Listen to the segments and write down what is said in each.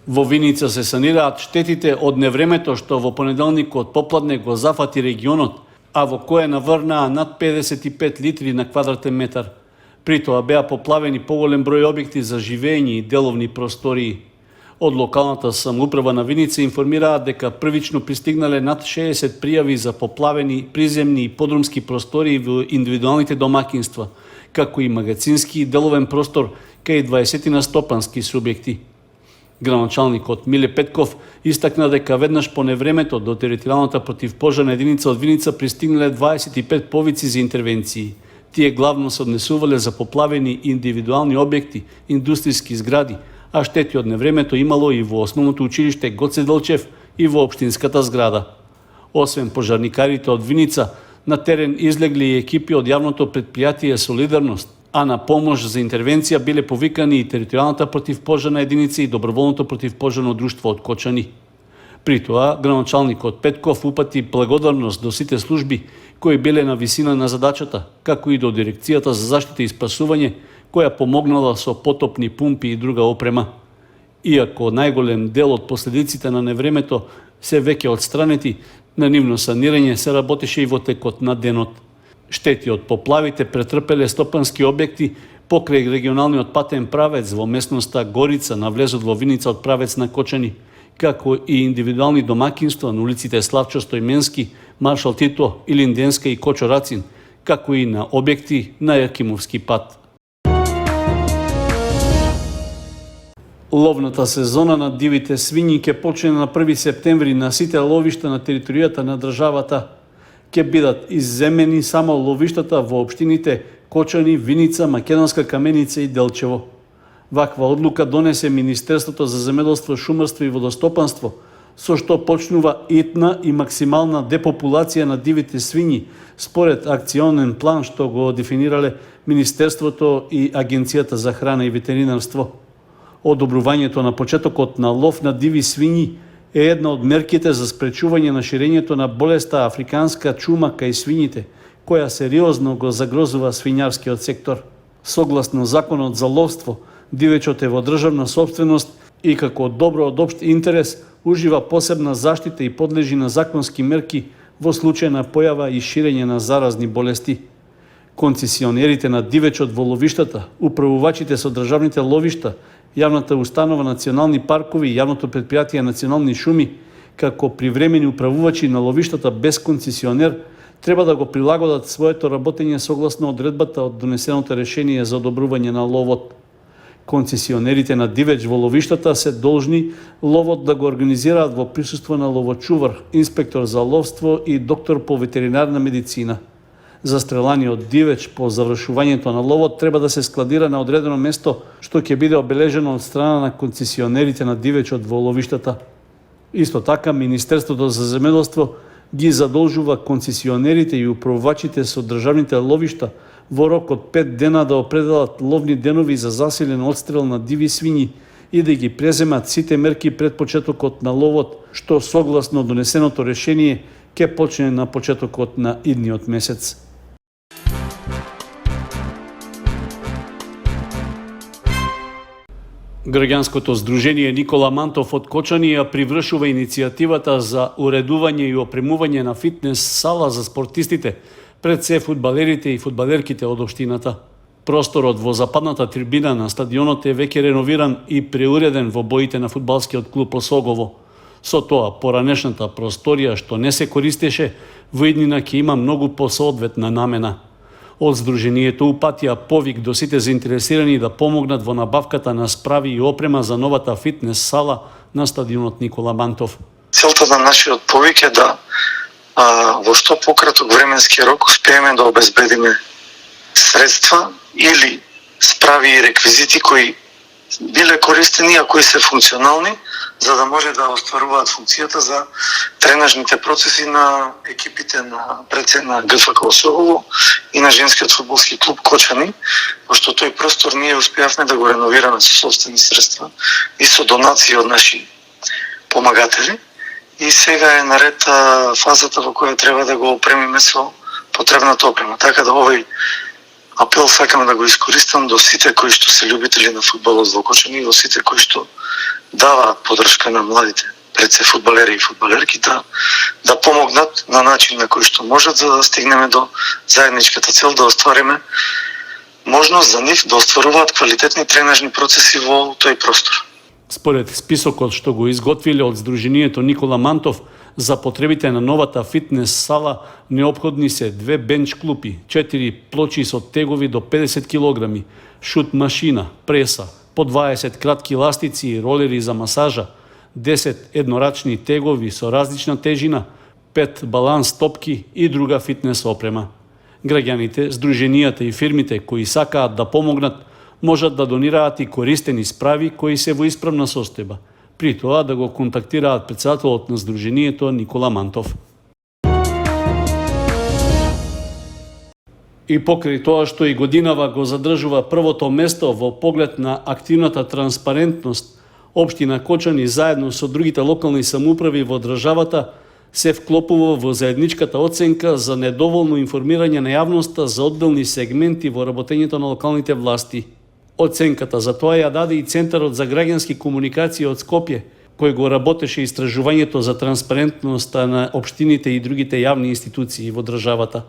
Во Виница се санираат штетите од невремето што во понеделникот попладне го зафати регионот, а во кое наврнаа над 55 литри на квадратен метар. При тоа беа поплавени поголем број објекти за живење и деловни простории. Од локалната самоуправа на Виница информираат дека првично пристигнале над 60 пријави за поплавени приземни и подрумски простории во индивидуалните домакинства, како и магазински и деловен простор кај 20 на стопански субјекти. Градоначалникот Миле Петков истакна дека веднаш по невремето до територијалната противпожарна единица од Виница пристигнале 25 повици за интервенции. Тие главно се однесувале за поплавени индивидуални објекти, индустријски згради, а штети од невремето имало и во основното училиште Гоце Делчев и во општинската зграда. Освен пожарникарите од Виница, на терен излегли и екипи од јавното претпријатие Солидарност, а на помош за интервенција биле повикани и територијалната противпожарна единица и доброволното противпожарно друштво од Кочани. При тоа, градоначалникот Петков упати благодарност до сите служби кои биле на висина на задачата, како и до Дирекцијата за заштита и спасување, која помогнала со потопни пумпи и друга опрема. Иако најголем дел од последиците на невремето се веќе отстранети, на нивно санирање се работеше и во текот на денот. Штети од поплавите претрпеле стопански објекти покрај регионалниот патен правец во местноста Горица на влезот во Виница од правец на Кочани, како и индивидуални домакинства на улиците Славчо Стојменски, Маршал Тито, Илинденска и Кочо Рацин, како и на објекти на Јакимовски пат. Ловната сезона на дивите свињи ќе почне на 1 септември на сите ловишта на територијата на државата. Ќе бидат изземени само ловиштата во општините Кочани, Виница, Македонска Каменица и Делчево. Ваква одлука донесе Министерството за земјоделство, шумарство и водостопанство, со што почнува итна и максимална депопулација на дивите свињи според акционен план што го дефинирале Министерството и Агенцијата за храна и ветеринарство. Одобрувањето на почетокот на лов на диви свињи е една од мерките за спречување на ширењето на болеста африканска чума кај свињите, која сериозно го загрозува свињарскиот сектор. Согласно Законот за ловство, дивечот е во државна сопственост и како добро од општ интерес ужива посебна заштита и подлежи на законски мерки во случај на појава и ширење на заразни болести. Концесионерите на дивечот во ловиштата, управувачите со државните ловишта, јавната установа Национални паркови и јавното претпријатие Национални шуми, како привремени управувачи на ловиштата без концесионер, треба да го прилагодат своето работење согласно одредбата од донесеното решение за одобрување на ловот. Концесионерите на дивеч во ловиштата се должни ловот да го организираат во присуство на ловочувар, инспектор за ловство и доктор по ветеринарна медицина. Застреланиот дивеч по завршувањето на ловот треба да се складира на одредено место што ќе биде обележено од страна на концесионерите на дивечот во ловиштата. Исто така, Министерството за земјоделство ги задолжува концесионерите и управувачите со државните ловишта во рок од 5 дена да определат ловни денови за засилен одстрел на диви свињи и да ги преземат сите мерки пред почетокот на ловот, што согласно донесеното решение ќе почне на почетокот на идниот месец. Граѓанското здружение Никола Мантов од Кочани ја привршува иницијативата за уредување и опремување на фитнес сала за спортистите, пред се фудбалерите и фудбалерките од општината. Просторот во западната трибина на стадионот е веќе реновиран и преуреден во боите на фудбалскиот клуб Осогово. Со тоа, поранешната просторија што не се користеше, во иднина ќе има многу посоодветна намена. Од здруженијето упатија повик до сите заинтересирани да помогнат во набавката на справи и опрема за новата фитнес сала на стадионот Никола Мантов. Целта на нашиот повик е да во што пократок временски рок успееме да обезбедиме средства или справи и реквизити кои биле користени, а кои се функционални, за да може да остваруваат функцијата за тренажните процеси на екипите на ГФК Осогово и на женскиот фудбалски клуб Кочани, пошто тој простор ние успеавме да го реновираме со собствени средства и со донации од наши помагатели. И сега е наред фазата во која треба да го опремиме со потребната опрема. Така да овој апел сакам да го искористам до сите кои што се љубители на фудбалот во Кочани и до сите кои што даваат подршка на младите, пред се фудбалери и фудбалерки, да помогнат на начин на кој што можат, за да стигнеме до заедничката цел, да оствариме можност за нив да остваруваат квалитетни тренажни процеси во тој простор. Според списокот што го изготвиле од Сдруженијето Никола Мантов, за потребите на новата фитнес сала неопходни се 2 бенч клупи, 4 плочи со тегови до 50 кг, шут машина, преса, по 20 кратки ластици и ролери за масажа, 10 еднорачни тегови со различна тежина, 5 баланс топки и друга фитнес опрема. Граѓаните, здруженијата и фирмите кои сакаат да помогнат, можат да донираат и користени справи кои се во исправна состојба. При тоа да го контактираат претседателот на Сдруженијето Никола Мантов. И покрај тоа што и годинава го задржува првото место во поглед на активната транспарентност, Општина Кочани заедно со другите локални самоуправи во државата се вклопува во заедничката оценка за недоволно информирање на јавноста за одделни сегменти во работењето на локалните власти. Оценката за тоа ја даде и Центарот за граѓански комуникации од Скопје, кој го работеше истражувањето за транспарентноста на општините и другите јавни институции во државата.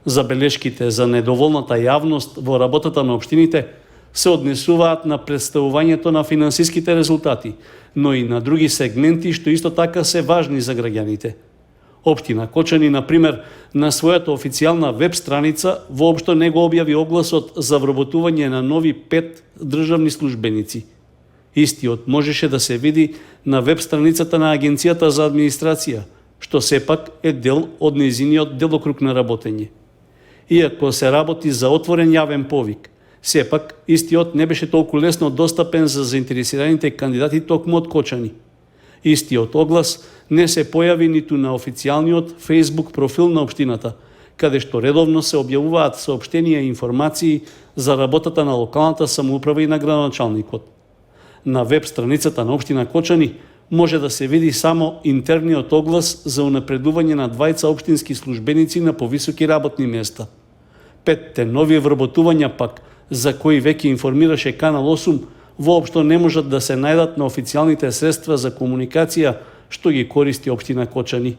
Забелешките за недоволната јавност во работата на општините се однесуваат на представувањето на финансиските резултати, но и на други сегменти што исто така се важни за граѓаните. Општина Кочани, например, на својата официјална веб страница воопшто не го објави огласот за вработување на нови 5 државни службеници. Истиот можеше да се види на веб страницата на Агенцијата за администрација, што сепак е дел од нејзиниот делокруг на работење. Иако се работи за отворен јавен повик, сепак истиот не беше толку лесно достапен за заинтересираните кандидати токму од Кочани. Истиот оглас не се појави ниту на официјалниот Facebook профил на општината, каде што редовно се објавуваат соопштенија и информации за работата на локалната самоуправа и на градоначалникот. На веб страницата на општина Кочани може да се види само интерниот оглас за унапредување на 2 општински службеници на повисоки работни места. 5 нови вработувања пак, за кои веќе информираше Канал 8, воопшто не можат да се најдат на официјалните средства за комуникација што ги користи општина Кочани.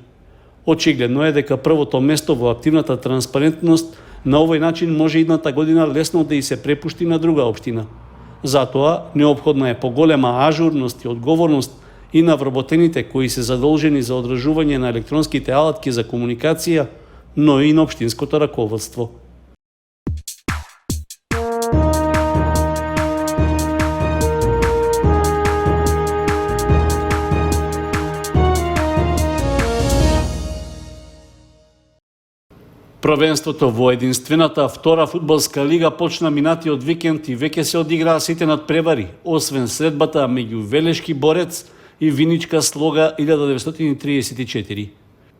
Очигледно е дека првото место во активната транспарентност на овој начин може идната година лесно да и се препушти на друга општина. Затоа неопходна е поголема ажурност и одговорност и на вработените кои се задолжени за одржување на електронските алатки за комуникација, но и на општинското раководство. Првенството во единствената втора фудбалска лига почна минатиот викенд и веќе се одиграа сите надпревари, освен средбата меѓу Велешки Борец и Виничка Слога 1934.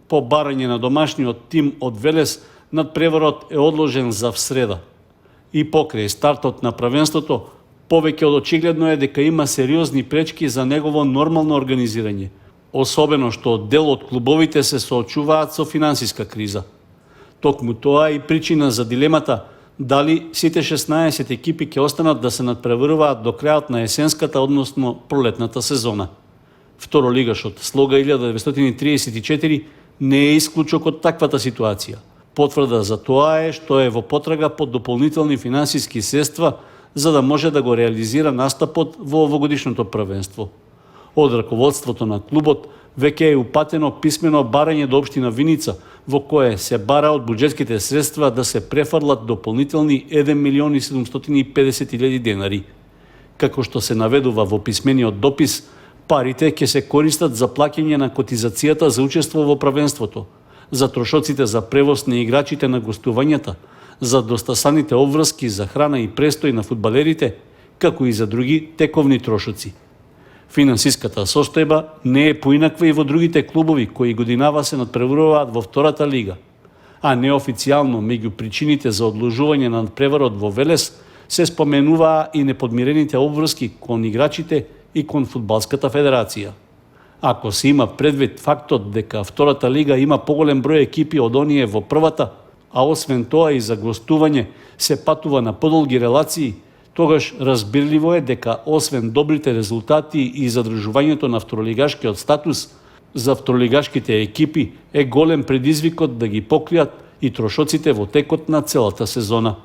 По барање на домашниот тим од Велес, надпреварот е одложен за всреда. И покрај стартот на првенството, повеќе од очигледно е дека има сериозни пречки за негово нормално организирање, особено што дел од клубовите се соочуваат со финансиска криза. Токму тоа и причина за дилемата дали сите 16 екипи ќе останат да се надпреваруваат до крајот на есенската, односно пролетната сезона. Второлигашот Слога 1934 не е исклучок од таквата ситуација. Потврда за тоа е што е во потрага по дополнителни финансиски средства за да може да го реализира настапот во овогодишното првенство. Од раководството на клубот веќе е упатено писмено барање до општина Виница, во кое се бара од буџетските средства да се префрлат дополнителни 1.750.000 денари. Како што се наведува во писмениот допис, парите ќе се користат за плаќање на котизацијата за учество во првенството, за трошоците за превоз на играчите на гостувањата, за достасаните обврски за храна и престој на фудбалерите, како и за други тековни трошоци. Финансиската состојба не е поинаква и во другите клубови кои годинава се надпреваруваат во втората лига, а неофицијално меѓу причините за одложување на надпреварот во Велес се споменуваа и неподмирените обврски кон играчите и кон фудбалската федерација. Ако се има предвид фактот дека втората лига има поголем број екипи од оние во првата, а освен тоа и за гостување се патува на подолги релации, тогаш разбирливо е дека освен добрите резултати и задржувањето на второлигашкиот статус, за второлигашките екипи е голем предизвикот да ги покријат и трошоците во текот на целата сезона.